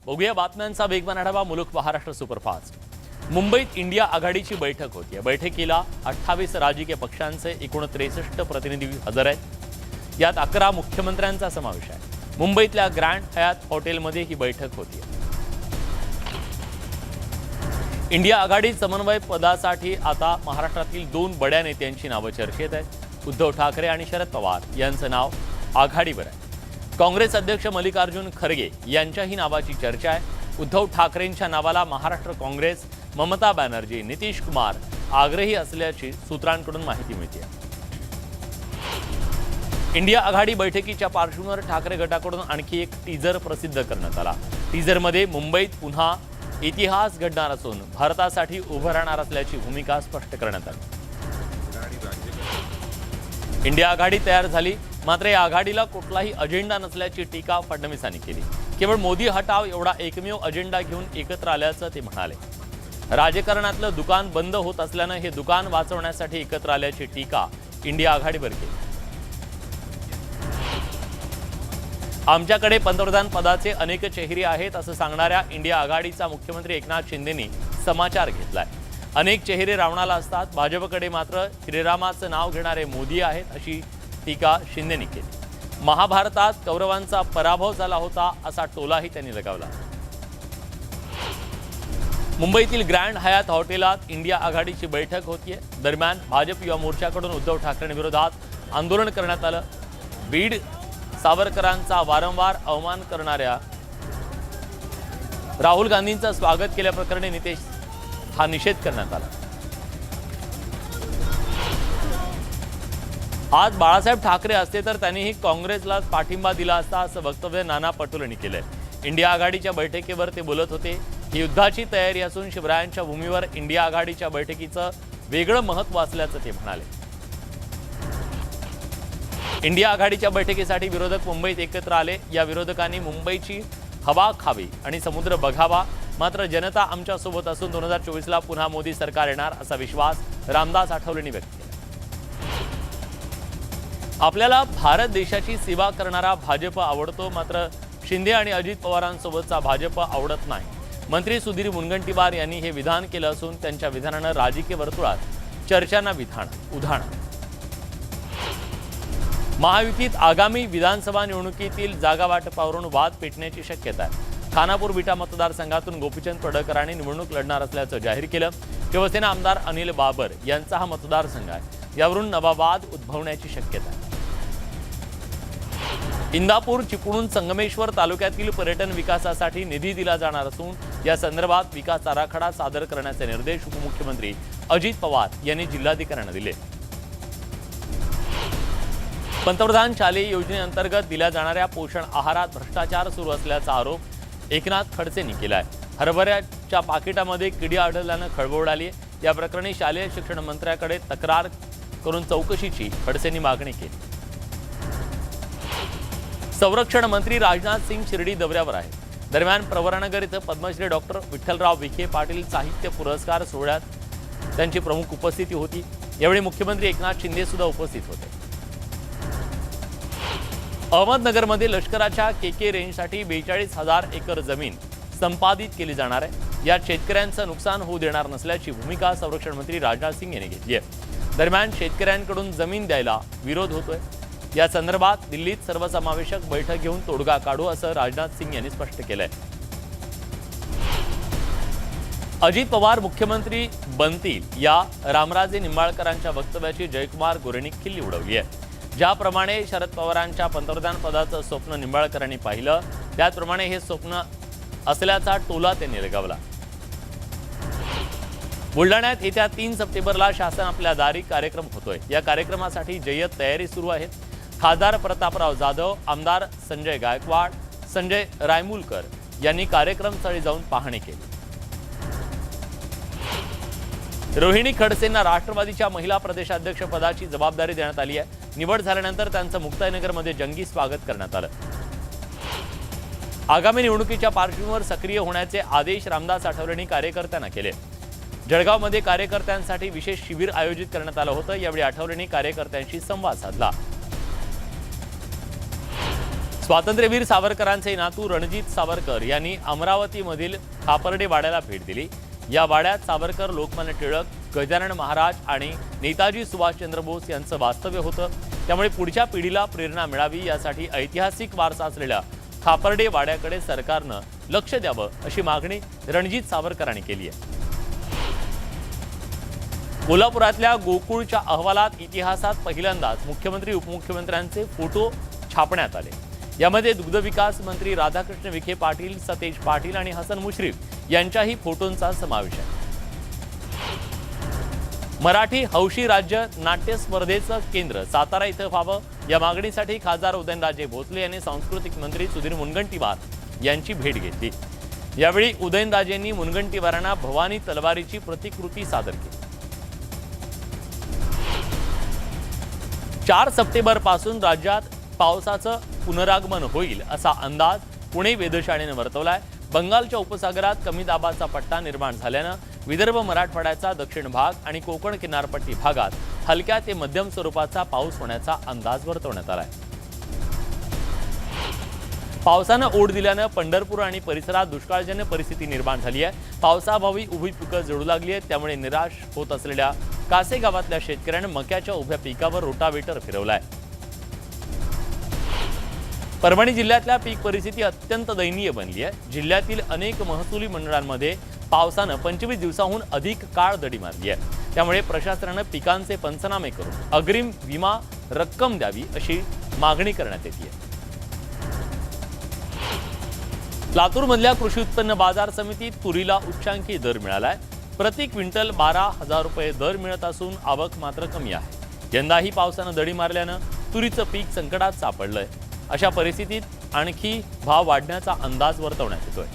बघूया बातम्यांचा वेगवान आढावा मुलुक महाराष्ट्र सुपरफास्ट। मुंबईत इंडिया आघाडीची बैठक होती। बैठकीला 28 राजकीय पक्षांचे एकूण 63 प्रतिनिधी हजर आहेत। यात 11 मुख्यमंत्र्यांचा समावेश आहे। मुंबईतल्या ग्रँड हयात हॉटेलमध्ये ही बैठक होती। इंडिया आघाडी समन्वय पदासाठी आता महाराष्ट्रातील 2 बड्या नेत्यांची नावं चर्चेत आहेत। उद्धव ठाकरे आणि शरद पवार यांचं नाव आघाडीवर आहे। काँग्रेस अध्यक्ष मल्लिकार्जुन खरगे यांच्याही नावाची चर्चा आहे। उद्धव ठाकरेंच्या नावाला महाराष्ट्र काँग्रेस, ममता बॅनर्जी, नितीश कुमार आग्रही असल्याची सूत्रांकडून माहिती मिळते। इंडिया आघाडी बैठकीच्या पार्श्वभूमीवर ठाकरे गटाकडून आणखी एक टीजर प्रसिद्ध करण्यात आला। टीजरमध्ये मुंबईत पुन्हा इतिहास घडणार असून भारतासाठी उभं राहणार असल्याची भूमिका स्पष्ट करण्यात आली। इंडिया आघाडी तयार झाली, मात्र या आघाडीला कुठलाही अजेंडा नसल्याची टीका फडणवीसांनी केली। केवळ मोदी हटाव एवढा एकमेव अजेंडा घेऊन एकत्र आल्याचं ते म्हणाले। राजकारणातलं दुकान बंद होत असल्यानं हे दुकान वाचवण्यासाठी एकत्र आल्याची टीका इंडिया आघाडीवर केली। आमच्याकडे पंतप्रधान पदाचे अनेक चेहरे आहेत असं सांगणाऱ्या इंडिया आघाडीचा मुख्यमंत्री एकनाथ शिंदेंनी समाचार घेतलाय। अनेक चेहरे रावणाला असतात, भाजपकडे मात्र श्रीरामाचं नाव घेणारे मोदी आहेत अशी टीका शिंदेंनी केली। महाभारतात कौरवांचा पराभव झाला होता असा टोलाही त्यांनी लगावला। मुंबईतील ग्रँड हयात हॉटेलात इंडिया आघाडीची बैठक होतीये। दरम्यान भाजप युवा मोर्चाकडून उद्धव ठाकरेंविरोधात आंदोलन करण्यात आलं। बीड सावरकरांचा वारंवार अवमान करणाऱ्या राहुल गांधींचं स्वागत केल्याप्रकरणी नितेश हा निषेध करण्यात आला। आज बाळासाहेब ठाकरे असते तर त्यांनीही काँग्रेसला पाठिंबा दिला असता असं वक्तव्य नाना पटोलेंनी केलंय। इंडिया आघाडीच्या बैठकीवर ते बोलत होते। ही युद्धाची तयारी असून शिवरायांच्या भूमीवर इंडिया आघाडीच्या बैठकीचं वेगळं महत्त्व असल्याचं ते म्हणाले। इंडिया आघाडीच्या बैठकीसाठी विरोधक मुंबईत एकत्र आले। या विरोधकांनी मुंबईची हवा खावी आणि समुद्र बघावा, मात्र जनता आमच्या सोबत असून 2024ला पुन्हा मोदी सरकार येणार असा विश्वास रामदास आठवलेंनी व्यक्त केला। आपल्याला भारत देशाची सेवा करणारा भाजप आवडतो, मात्र शिंदे आणि अजित पवारांसोबतचा भाजप आवडत नाही। मंत्री सुधीर मुनगंटीवार यांनी हे विधान केलं असून त्यांच्या विधानानं राजकीय वर्तुळात चर्चांना उधाण। महायुतीत आगामी विधानसभा निवडणुकीतील जागा वाटपावरून वाद पेटण्याची शक्यता आहे। खानापूर विटा मतदारसंघातून गोपीचंद पडळकरांनी निवडणूक लढणार असल्याचं जाहीर केलं। शिवसेना आमदार अनिल बाबर यांचा हा मतदारसंघ आहे। यावरून नवा वाद उद्भवण्याची शक्यता आहे। इंदापूर, चिपळूण, संगमेश्वर तालुक्यातील पर्यटन विकासासाठी निधी दिला जाणार असून या संदर्भात विकास आराखडा सादर करण्याचे निर्देश उपमुख्यमंत्री अजित पवार यांनी जिल्हाधिकाऱ्यांना दिले। पंतप्रधान शालेय योजनेअंतर्गत दिल्या जाणाऱ्या पोषण आहारात भ्रष्टाचार सुरू असल्याचा आरोप एकनाथ खडसेंनी केला आहे। हरभऱ्याच्या पाकिटामध्ये किडी आढळल्यानं खळबळ उडाली आहे। या प्रकरणी शालेय शिक्षण मंत्र्याकडे तक्रार करून चौकशीची खडसेंनी मागणी केली। संरक्षण मंत्री राजनाथ सिंग शिर्डी दौऱ्यावर आहेत। दरम्यान प्रवरानगर इथं पद्मश्री डॉक्टर विठ्ठलराव विखे पाटील साहित्य पुरस्कार सोहळ्यात त्यांची प्रमुख उपस्थिती होती। यावेळी मुख्यमंत्री एकनाथ शिंदे सुद्धा उपस्थित होते। अहमदनगरमध्ये लष्कराच्या केके रेंजसाठी 42,000 एकर जमीन संपादित केली जाणार आहे। यात शेतकऱ्यांचं नुकसान होऊ देणार नसल्याची भूमिका संरक्षण मंत्री राजनाथ सिंग यांनी घेतली आहे। दरम्यान शेतकऱ्यांकडून जमीन द्यायला विरोध होतोय। या संदर्भात दिल्लीत सर्वसमावेशक बैठक घेऊन तोडगा काढू असं राजनाथ सिंग यांनी स्पष्ट केलंय। अजित पवार मुख्यमंत्री बनतील या रामराजे निंबाळकरांच्या वक्तव्याची जयकुमार गोरेंनी खिल्ली उडवली आहे। ज्याप्रमाणे शरद पवारांच्या पंतप्रधान पदाचं स्वप्न निंबाळकरांनी पाहिलं, त्याचप्रमाणे हे स्वप्न असल्याचा टोला त्यांनी लगावला। बुलढाण्यात येत्या 3 सप्टेंबरला शासन आपल्या दारी कार्यक्रम होतोय। या कार्यक्रमासाठी जय्यत तयारी सुरू आहे। खासदार प्रतापराव जाधव, आमदार संजय गायकवाड, संजय रायमुलकर यांनी कार्यक्रमस्थळी जाऊन पाहणी केली। रोहिणी खडसेंना राष्ट्रवादीच्या महिला प्रदेशाध्यक्ष पदाची जबाबदारी देण्यात आली आहे। निवड झाल्यानंतर त्यांचं मुक्ताईनगरमध्ये जंगी स्वागत करण्यात आलं। आगामी निवडणुकीच्या पार्श्वभूमीवर सक्रिय होण्याचे आदेश रामदास आठवलेंनी कार्यकर्त्यांना केले। जळगावमध्ये कार्यकर्त्यांसाठी विशेष शिबिर आयोजित करण्यात आलं होतं। यावेळी आठवलेंनी कार्यकर्त्यांशी संवाद साधला। स्वातंत्र्यवीर सावरकरांचे नातू रणजित सावरकर यांनी अमरावतीमधील खापर्डे वाड्याला भेट दिली। या वाड्यात सावरकर, लोकमान्य टिळक, गजानन महाराज आणि नेताजी सुभाषचंद्र बोस यांचं वास्तव्य होतं। त्यामुळे पुढच्या पिढीला प्रेरणा मिळावी यासाठी ऐतिहासिक वारसा असलेल्या खापर्डे वाड्याकडे सरकारनं लक्ष द्यावं अशी मागणी रणजित सावरकरांनी केली आहे। कोल्हापुरातल्या गोकुळच्या अहवालात इतिहासात पहिल्यांदाच मुख्यमंत्री उपमुख्यमंत्र्यांचे फोटो छापण्यात आले। यामध्ये दुग्ध विकास मंत्री राधाकृष्ण विखे पाटील, सतेज पाटील आणि हसन मुश्रीफ यांच्याही फोटोंचा समावेश आहे। मराठी हौशी राज्य नाट्य स्पर्धेचं केंद्र सातारा इथं व्हावं या मागणीसाठी खासदार उदयनराजे भोसले यांनी सांस्कृतिक मंत्री सुधीर मुनगंटीवार यांची भेट घेतली। यावेळी उदयनराजेंनी मुनगंटीवारांना भवानी तलवारीची प्रतिकृती सादर केली। 4 सप्टेंबर पासून राज्यात पावसाचं पुनरागमन होईल असा अंदाज पुणे वेधशाळेने वर्तवलाय। बंगालच्या उपसागरात कमी दाबाचा पट्टा निर्माण झाल्यानं विदर्भ, मराठवाड्याचा दक्षिण भाग आणि कोकण किनारपट्टी भागात हलक्या ते मध्यम स्वरूपाचा पाऊस होण्याचा अंदाज वर्तवण्यात आलाय। पावसानं ओढ दिल्यानं पंढरपूर आणि परिसरात दुष्काळजन्य परिस्थिती निर्माण झाली आहे। पावसाअभावी उभी पिकं जळू लागली आहेत। त्यामुळे निराश होत असलेल्या कासे गावातल्या शेतकऱ्यांनी मक्याच्या उभ्या पिकावर रोटावेटर फिरवलाय। परभणी जिल्ह्यातल्या पीक परिस्थिती अत्यंत दयनीय बनली आहे। जिल्ह्यातील अनेक महसुली मंडळांमध्ये पावसानं 25 दिवसांहून अधिक काळ दडी मारली आहे। त्यामुळे प्रशासनानं पिकांचे पंचनामे करून अग्रिम विमा रक्कम द्यावी अशी मागणी करण्यात येते। लातूरमधल्या कृषी उत्पन्न बाजार समितीत तुरीला उच्चांकी दर मिळालाय। प्रति क्विंटल 12,000 रुपये दर मिळत असून आवक मात्र कमी आहे। यंदाही पावसानं दडी मारल्यानं तुरीचं पीक संकटात सापडलंय। अशा परिस्थितीत आणखी भाव वाढण्याचा अंदाज वर्तवण्यात येतोय।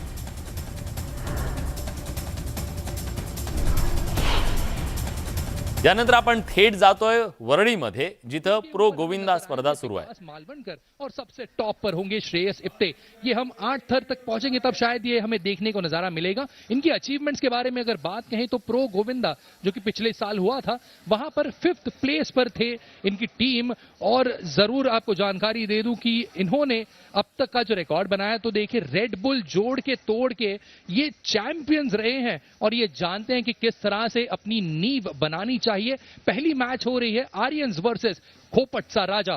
यानंतर आपण थेट जातोय वरळीमध्ये, जिथं प्रो गोविंदा स्पर्धा सुरू आहे। मालवणकर और सबसे टॉप पर होंगे श्रेयस इप्ते। ये हम 8 थर तक पहुंचेंगे तब शायद ये हमें देखने को नजारा मिलेगा। इनकी अचीवमेंट्स के बारे में अगर बात कहें तो प्रो गोविंदा जो कि पिछले साल हुआ था वहां पर 5th प्लेस पर थे इनकी टीम। और जरूर आपको जानकारी दे दूं कि इन्होंने अब तक का जो रिकॉर्ड बनाया तो देखिए रेड बुल जोड़ के तोड़ के ये चैंपियंस रहे हैं और ये जानते हैं कि किस तरह से अपनी नींव बनानी चाहिए। पहली मैच हो रही है आर्यन्स वर्सेस खोपटचा राजा।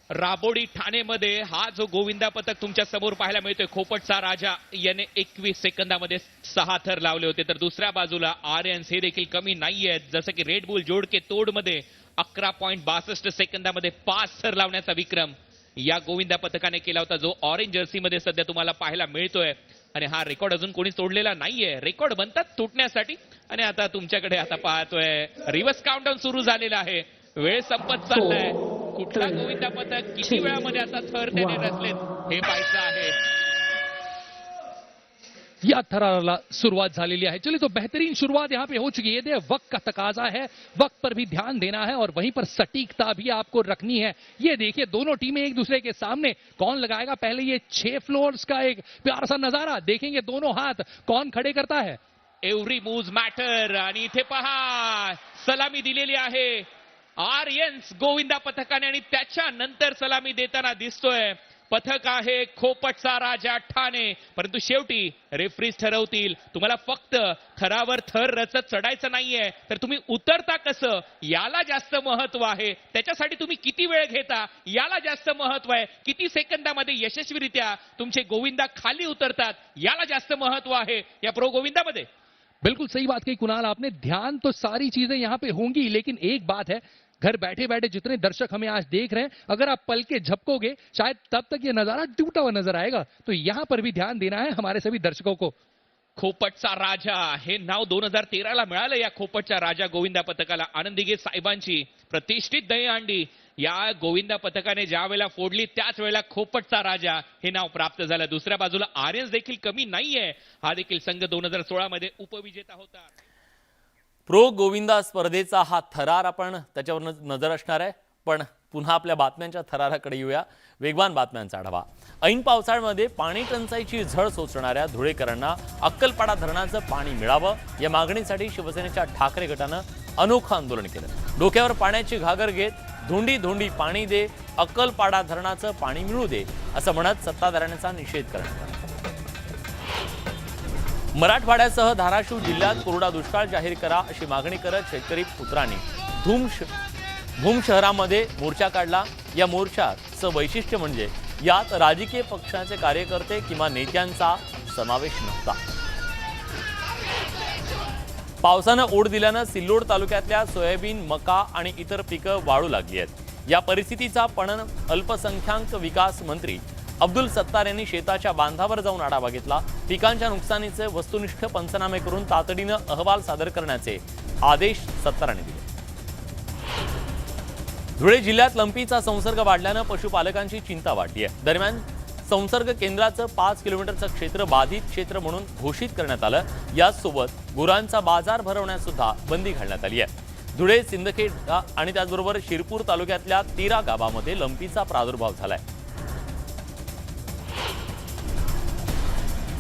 राबोडी ठाणेमध्ये हा जो गोविंदा पथक तुमच्या समोर पाहायला मिळतोय, खोपटचा राजा याने 21 सेकंदामध्ये 6 थर लावले होते, तर दुसऱ्या बाजूला आर्यन्स हे देखील कमी नाहीये। जसं की रेड बुल जोड के तोड मध्ये 11.62 सेकंदामध्ये 5 थर लावण्याचा विक्रम या गोविंदा पथकाने केला होता, जो ऑरेंज जर्सी मध्ये सध्या तुम्हाला पाहायला मिळतोय। आणि हा रेकॉर्ड अजून कोणी तोडलेला नाहीये। रेकॉर्ड बनतात तुटण्यासाठी। आणि आता तुमच्याकडे आता पाहतोय रिव्हर्स काउंटडाऊन सुरू झालेला आहे, वेळ संपत चाललाय। कुठला गोविंदा पथक किती वेळामध्ये आता थर त्याने रचलेत हे पाहायचं आहे। या थराला शुरुआत झालेली आहे। चलिए तो बेहतरीन शुरुआत यहाँ पे हो चुकी है। वक्त का तकाजा है, वक्त पर भी ध्यान देना है और वहीं पर सटीकता भी आपको रखनी है। ये देखिए दोनों टीमें एक दूसरे के सामने, कौन लगाएगा पहले ये 6 फ्लोर्स का एक प्यारा सा नजारा देखेंगे। दोनों हाथ कौन खड़े करता है। Every moves matter. आणि इथे पहा सलामी दिलेली आहे आर्यन्स गोविंदा पथकाने आणि त्याच्यानंतर सलामी देताना दिसतोय पथक आहे खोपटचा राजा ठाणे। परंतु शेवटी रेफरीज ठरवतील। तुम्हाला फक्त थरावर थर रचत चढायचं नाहीये, तर तुम्ही उतरता कसं याला जास्त महत्व आहे। त्याच्यासाठी तुम्ही किती वेळ घेता याला जास्त महत्व आहे। किती सेकंदामध्ये यशस्वीरित्या तुमचे गोविंदा खाली उतरतात याला जास्त महत्व आहे या प्रो गोविंदामध्ये। बिल्कुल सही बात कही कुणाल आपने। ध्यान तो सारी चीजें यहाँ पे होंगी, लेकिन एक बात है, घर बैठे बैठे जितने दर्शक हमें आज देख रहे हैं, अगर आप पल के झपकोगे शायद तब तक ये नजारा टूटा हुआ नजर आएगा। तो यहाँ पर भी ध्यान देना है हमारे सभी दर्शकों को। खोपटचा राजा हे नाव 2013ला मिळालं या खोपटच्या राजा गोविंदा पथकाला। आनंदीगे साहेबांची प्रतिष्ठित दहीहंडी या गोविंदा पथकाने ज्या वेळेला फोडली त्याच वेळेला खोपटचा राजा हे नाव प्राप्त झालं। दुसऱ्या बाजूला आर्यन्स देखील कमी नाहीये। हा देखील संघ 2016 मध्ये उपविजेता होता। प्रो गोविंदा स्पर्धेचा हा थरार आपण त्याच्यावर नजर असणार आहे। पण पुन्हा आपल्या बातम्यांच्या थराराकडे येऊया। वेगवान बातम्यांचा आढावा। ऐन पावसाळ्यामध्ये पाणी टंचाईची झळ सोसणाऱ्या धुळेकरांना अक्कलपाडा धरणाचं पाणी मिळावं या मागणीसाठी शिवसेनेच्या ठाकरे गटानं अनोखं आंदोलन केलं। डोक्यावर पाण्याची घागर घेत धोंडी धोंडी पाणी दे, अक्कलपाडा धरणाचं पाणी मिळू दे, असं म्हणत सत्ताधाऱ्यांचा निषेध करण्यात आला. मराठवाड्यासह धाराशिव जिल्ह्यात कोरडा दुष्काळ जाहीर करा अशी मागणी करत शेतकरी पुत्रांनी भूम शहरामध्ये मोर्चा काढला. या मोर्चाचं वैशिष्ट्य म्हणजे यात राजकीय पक्षाचे कार्यकर्ते किंवा नेत्यांचा समावेश नव्हता. पावसानं ओढ दिल्यानं सिल्लोड तालुक्यातल्या सोयाबीन, मका आणि इतर पिकं वाळू लागली आहेत. या परिस्थितीचा पणन अल्पसंख्याक विकास मंत्री अब्दुल सत्तार यांनी शेताच्या बांधावर जाऊन आढावा घेतला. पिकांच्या नुकसानीचे वस्तुनिष्ठ पंचनामे करून तातडीनं अहवाल सादर करण्याचे आदेश सत्तारांनी दिले. धुळे जिल्ह्यात लंपीचा संसर्ग वाढल्यानं पशुपालकांची चिंता वाढली आहे. दरम्यान संसर्ग केंद्राचं 5 किलोमीटरचं क्षेत्र बाधित क्षेत्र म्हणून घोषित करण्यात आलं. यासोबत गुरांचा बाजार भरवण्यास सुद्धा बंदी घालण्यात आली आहे. धुळे, सिंदखेड आणि त्याचबरोबर शिरपूर तालुक्यातल्या 13 गावांमध्ये लंपीचा प्रादुर्भाव झालाय.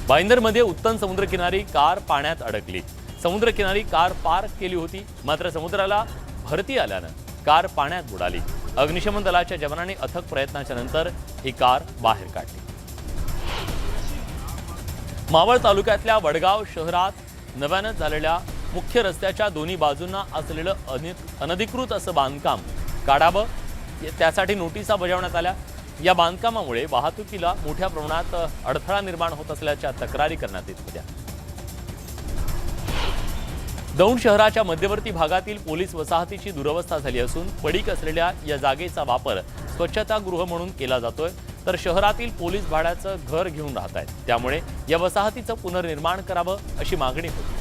भाईंदरमध्ये उत्तम समुद्रकिनारी कार पाण्यात अडकली. समुद्रकिनारी कार पार्क केली होती, मात्र समुद्राला भरती आल्यानं कार पाण्यात बुडाली. अग्निशमन दलाच्या जवानांनी अथक प्रयत्नाच्या नंतर ही कार बाहेर काढली. मावळ तालुक्यातल्या वडगाव शहरात नव्यानं झालेल्या मुख्य रस्त्याच्या दोन्ही बाजूंना असलेलं अनधिकृत असं बांधकाम काढावं, त्यासाठी नोटिसा बजावण्यात आल्या. या बांधकामामुळे वाहतुकीला मोठ्या प्रमाणात अडथळा निर्माण होत असल्याच्या तक्रारी करण्यात येत होत्या. दौंड शहराच्या मध्यवर्ती भागातील पोलीस वसाहतीची दुरवस्था झाली असून पडीक असलेल्या या जागेचा वापर स्वच्छतागृह म्हणून केला जातोय, तर शहरातील पोलीस भाड्याचं घर घेऊन राहत आहेत. त्यामुळे या वसाहतीचं पुनर्निर्माण करावं अशी मागणी होती.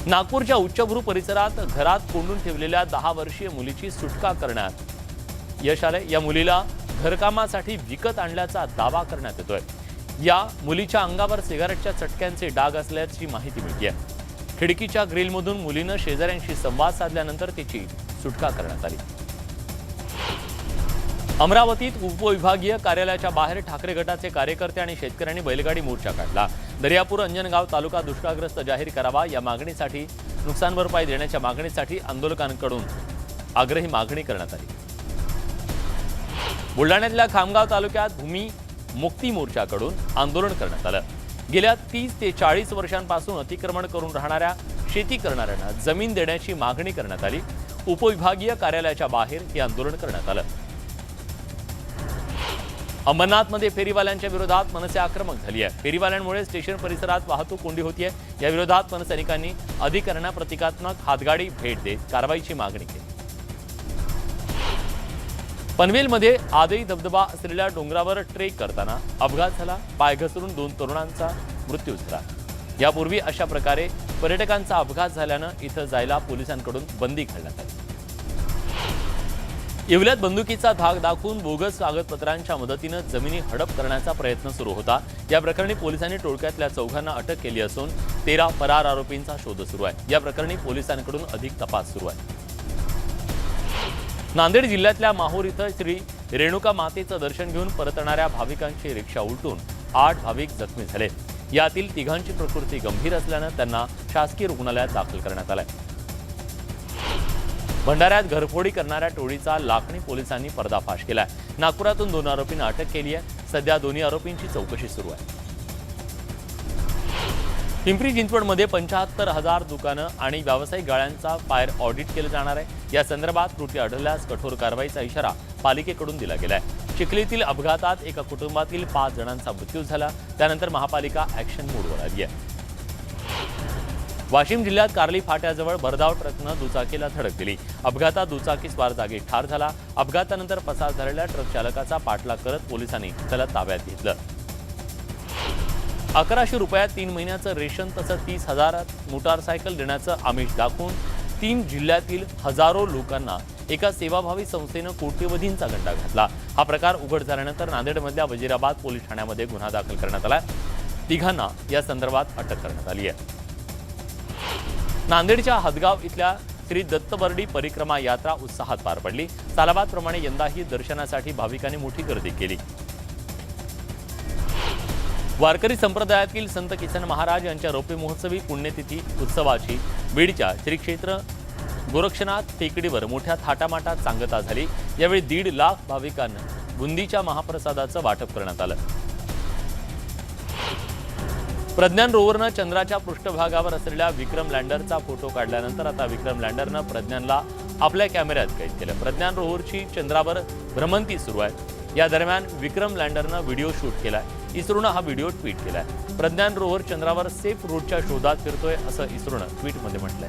नागपूरच्या उच्चभ्रू परिसरात घरात कोंडून ठेवलेल्या 10 वर्षीय मुलीची सुटका करण्यात यश आलंय. या मुलीला घरकामासाठी विकत आणल्याचा दावा करण्यात येतोय. या मुलीच्या अंगावर सिगारेटच्या चटक्यांचे डाग असल्याची माहिती मिळते. खिडकीच्या ग्रिलमधून मुलीनं शेजाऱ्यांशी संवाद साधल्यानंतर तिची सुटका करण्यात आली. अमरावतीत उपविभागीय कार्यालयाच्या बाहेर ठाकरे गटाचे कार्यकर्ते आणि शेतकऱ्यांनी बैलगाडी मोर्चा काढला. दर्यापूर अंजनगाव तालुका दुष्काळग्रस्त जाहीर करावा या मागणीसाठी, नुकसान भरपाई देण्याच्या मागणीसाठी आंदोलकांकडून आग्रही मागणी करण्यात आली. बुलढाण्यातल्या खामगाव तालुक्यात भूमी मुक्ती मोर्चाकडून आंदोलन करण्यात आलं. गेल्या 30 ते 40 वर्षांपासून अतिक्रमण करून राहणाऱ्या शेती करणाऱ्यांना जमीन देण्याची मागणी करण्यात आली. उपविभागीय कार्यालयाच्या बाहेर हे आंदोलन करण्यात आलं. अंबरनाथमध्ये फेरीवाल्यांच्या विरोधात मनसे आक्रमक झाली आहे. फेरीवाल्यांमुळे स्टेशन परिसरात वाहतूक कोंडी होतीये. या विरोधात मनसैनिकांनी अधिकाऱ्यांना प्रतिकात्मक हातगाडी भेट देत कारवाईची मागणी केली. पनवेलमध्ये आदई धबधबा असलेल्या डोंगरावर ट्रेक करताना अपघात झाला. पाय घसरून 2 तरुणांचा मृत्यू झाला. यापूर्वी अशा प्रकारे पर्यटकांचा अपघात झाल्यानं इथं जायला पोलिसांकडून बंदी घालण्यात आली. येवल्यात बंदुकीचा धाक दाखवून बोगस कागदपत्रांच्या मदतीनं जमिनी हडप करण्याचा प्रयत्न सुरू होता. या प्रकरणी पोलिसांनी टोळक्यातल्या 4घांना अटक केली असून 13 फरार आरोपींचा शोध सुरू आहे. या प्रकरणी पोलिसांकडून अधिक तपास सुरू आहे. नांदेड जिल्ह्यातल्या माहूर इथं श्री रेणुका मातेचं दर्शन घेऊन परतणाऱ्या भाविकांची रिक्षा उलटून 8 भाविक जखमी झाले. यातील 3घांची प्रकृती गंभीर असल्यानं त्यांना शासकीय रुग्णालयात दाखल करण्यात आलंय. भंडाऱ्यात घरफोडी करणाऱ्या टोळीचा लाखणी पोलिसांनी पर्दाफाश केलाय. नागपुरातून 2 आरोपींना अटक केली आहे. सध्या दोन्ही आरोपींची चौकशी सुरू आहे. पिंपरी चिंचवडमध्ये 75,000 दुकानं आणि व्यावसायिक गाळ्यांचा फायर ऑडिट केलं जाणार आहे. या संदर्भात त्रुटी आढळल्यास कठोर कारवाईचा इशारा पालिकेकडून दिला गेलाय. चिखलीतील अपघातात एका कुटुंबातील 5 जणांचा मृत्यू झाला. त्यानंतर महापालिका ॲक्शन मोडवर आली आहे. वाशिम जिल्ह्यात कार्ली फाट्याजवळ भरधाव ट्रकनं दुचाकीला धडक दिली. अपघातात दुचाकी स्वार जागी ठार झाला. अपघातानंतर पसार झालेल्या ट्रक चालकाचा पाठलाग करत पोलिसांनी त्याला ताब्यात घेतलं. 1100 रुपयात 3 महिन्याचं रेशन तसंच 30,000 मोटारसायकल देण्याचं आमिष दाखवून 3 जिल्ह्यातील हजारो लोकांना एका सेवाभावी संस्थेनं कोट्यवधींचा गंडा घातला. हा प्रकार उघड झाल्यानंतर नांदेडमधल्या वजीराबाद पोलीस ठाण्यामध्ये गुन्हा दाखल करण्यात आला. 3घांना या संदर्भात अटक करण्यात आली आहे. नांदेडच्या हदगाव इथल्या श्री दत्तबर्डी परिक्रमा यात्रा उत्साहात पार पडली. सालाबादप्रमाणे यंदाही दर्शनासाठी भाविकांनी मोठी गर्दी केली. वारकरी संप्रदायातील संत किसन महाराज यांच्या रौप्य महोत्सवी पुण्यतिथी उत्सवाची बीडच्या श्री क्षेत्र गोरक्षनाथ टेकडीवर मोठ्या थाटामाटात सांगता झाली। यावेळी 1.5 लाख भाविकांना बुंदीच्या महाप्रसादाचं वाटप करण्यात आलं। प्रज्ञान रोव्हरनं चंद्राच्या पृष्ठभागावर असलेल्या विक्रम लँडरचा फोटो काढल्यानंतर आता विक्रम लँडरनं प्रज्ञानला आपल्या कॅमेऱ्यात कैद केलं। प्रज्ञान रोव्हरची चंद्रावर भ्रमंती सुरू आहे। या दरम्यान विक्रम लँडरनं व्हिडिओ शूट केलाय। इस्रोनं हा व्हिडिओ ट्विट केलाय। प्रज्ञान रोव्हर चंद्रावर सेफ रूटच्या शोधात फिरतोय असं इस्रोनं ट्विटमध्ये म्हटलंय।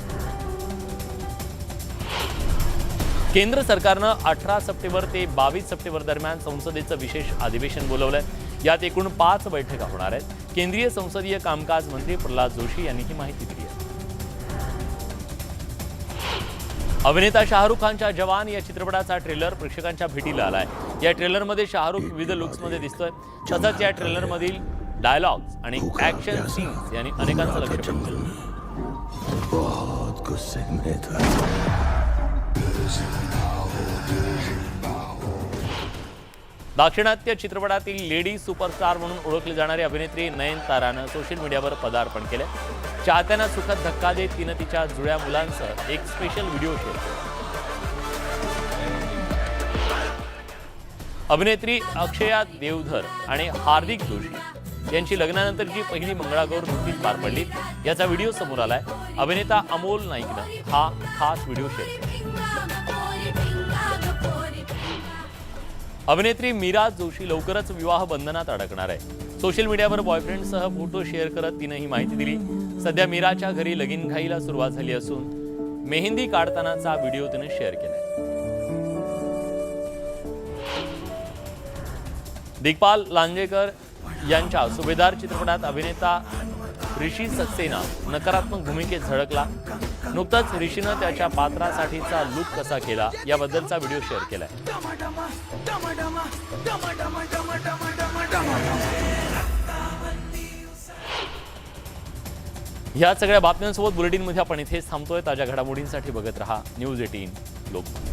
केंद्र सरकारनं 18 सप्टेंबर ते 22 सप्टेंबर दरम्यान संसदेचं विशेष अधिवेशन बोलवलंय। यात एकूण 5 बैठका होणार आहेत। केंद्रीय संसदीय कामकाज मंत्री प्रल्हाद जोशी यांनी ही माहिती दिली आहे। अभिनेता शाहरुख खानच्या जवान या चित्रपटाचा ट्रेलर प्रेक्षकांच्या भेटीला आलाय। या ट्रेलरमध्ये शाहरुख विविध लुक्समध्ये दिसतोय। तसंच या ट्रेलरमधील डायलॉग्स आणि ॲक्शन सीन्स यांनी अनेकांचं लक्ष वेधलं। दाक्षिणात्य चित्रपटातील लेडी सुपरस्टार म्हणून ओळखली जाणारी अभिनेत्री नयनतारानं सोशल मीडियावर पदार्पण केलं। चाहत्यांना सुखद धक्का देत तिनं तिच्या जुळ्या मुलांसह एक स्पेशल व्हिडिओ शेअर केला। अभिनेत्री अक्षया देवधर आणि हार्दिक जोशी यांची लग्नानंतरची पहिली मंगळागौर नुकतीच पार पडली। याचा व्हिडिओ समोर आलाय। अभिनेता अमोल नाईकनं हा खास व्हिडिओ शेअर केला। अभिनेत्री मीरा जोशी लवकरच विवाह बंधनात अडकणार आहे। सोशल मीडियावर बॉयफ्रेंडसह फोटो शेअर करत तिनं ही माहिती दिली। सध्या मीराच्या घरी लगीनघाईला सुरुवात झाली असून मेहंदी काढतानाचा व्हिडिओ तिने शेअर केलाय। दिग्पाल लांजेकर यांच्या सुभेदार चित्रपटात अभिनेता ऋषी सक्सेना नकारात्मक भूमिकेत झळकला। नुकताच ऋषीनं त्याच्या पात्रासाठीचा लुक कसा केला याबद्दलचा व्हिडिओ शेअर केलाय। या सगळ्या बातम्यांसोबत बुलेटिनमध्ये आपण इथेच थांबतोय। ताज्या घडामोडींसाठी बघत रहा न्यूज 18 लोकमत।